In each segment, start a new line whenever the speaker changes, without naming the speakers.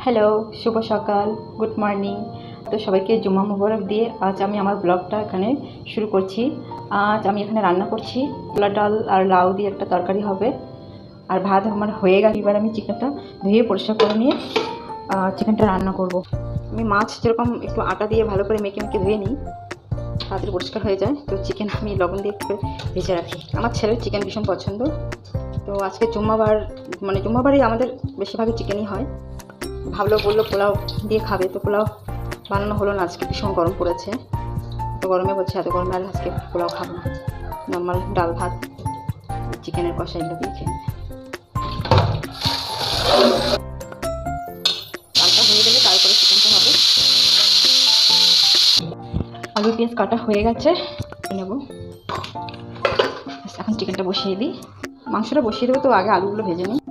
Hello, শুভ সকাল, good morning. তো সবাইকে জুম্মা মুবারক দিয়ে আজ আমি আমার ব্লগটা এখানে শুরু করছি। আজ আমি এখানে রান্না করছি ছোলা ডাল আর লাউ দিয়ে একটা তরকারি হবে, আর ভাত আমার হয়ে গেছে। এবার আমি চিকেনটা ধুয়ে পরিষ্কার করে নিয়ে চিকেনটা রান্না করব। আমি মাছ যেরকম একটু আটা দিয়ে ভালো করে মেখে ধুয়ে নিই, তাড়াতাড়ি পরিষ্কার হয়ে যায়। তো চিকেন আমি লবণ দিয়ে একটু ভেজে রাখি। আমার ছেলের চিকেন ভীষণ পছন্দ। তো আজকে জুম্মাবারই আমাদের বেশিরভাগই চিকেনই হয়। বললো পোলাও দিয়ে খাবে, তো পোলাও বানানো হলো না। আজকে ভীষণ গরম পড়েছে, তো গরমে বলছে এত গরমে আর আজকে পোলাও খাবো না, নর্মাল ডাল ভাত চিকেনের কষা এগুলো দিয়ে খেয়ে নেবে। ডালটা হয়ে গেলে তারপরে চিকেনটা হবে। আলু পেঁয়াজ কাটা হয়ে গেছে, নেব। এখন চিকেনটা বসিয়ে দিই। মাংসটা বসিয়ে দেবো, তো আগে আলুগুলো ভেজে নিই।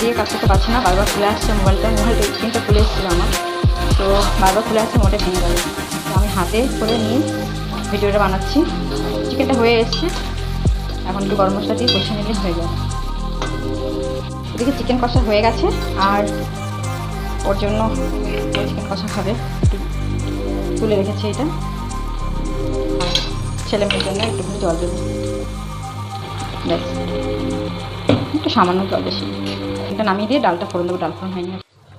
দিয়ে কাজ করতে পারছি না, বারবার খুলে আসছে মোবাইলটা স্ক্রিনটা খুলে এসেছিলো আমার, তো বারবার খুলে আসছে, মোটে ভেঙে গেল। তো আমি হাতে করে নিয়ে ভিডিওটা বানাচ্ছি। চিকেনটা হয়ে এসছে, এখন একটু গরম মশলা দিয়ে কষে নিলে হয়ে যাবে। এদিকে চিকেন কষা হয়ে গেছে, আর ওর জন্য চিকেন কষা খাবে, একটু তুলে রেখেছি এটা। আর ছেলে মেয়ের জন্য একটুখানি জল দেবো, ব্যাস একটু সামান্য জল বেশি। এটা নামিয়ে দিয়ে ডালটা ফোড়ন দেবো। ডাল ফোড়ন হয়নি,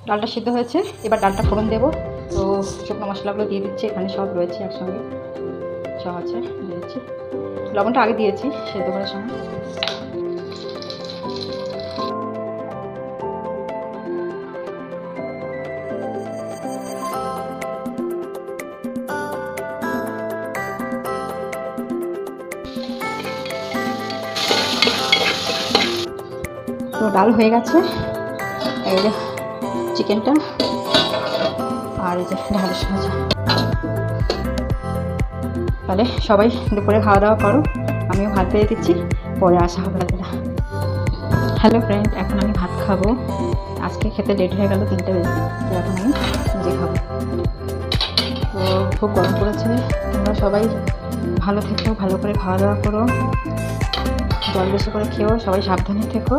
ডালটা সিদ্ধ হয়েছে, এবার ডালটা ফোড়ন দেবো। তো শুকনো মশলাগুলো দিয়ে দিচ্ছি, এখানে সব রয়েছে একসঙ্গে, সব আছে দিয়ে দিচ্ছি। লবণটা আগে দিয়েছি সেদ্ধ করার সময়। তো ডাল হয়ে গেছে, এই যে চিকেনটা, আর এই যে ঢালের সাহায্য। তাহলে সবাই দুপুরে খাওয়া দাওয়া করো, আমিও ভাত পেয়ে দিচ্ছি, পরে আসা হবে রাতেরা। হ্যালো ফ্রেন্ড, এখন আমি ভাত খাবো। আজকে খেতে লেট হয়ে গেল, 3টে বেজে, তো এখন আমি নিজে খাবো। তো খুব গরম পড়েছে, তোমরা সবাই ভালো থেকো, ভালো করে খাওয়া দাওয়া করো, জল বেশি করে খেও, সবাই সাবধানে থেকো।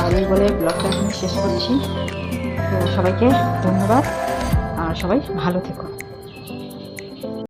আর এই বলে ব্লগটা আমি শেষ করছি। তো সবাইকে ধন্যবাদ, আর সবাই ভালো থেকো।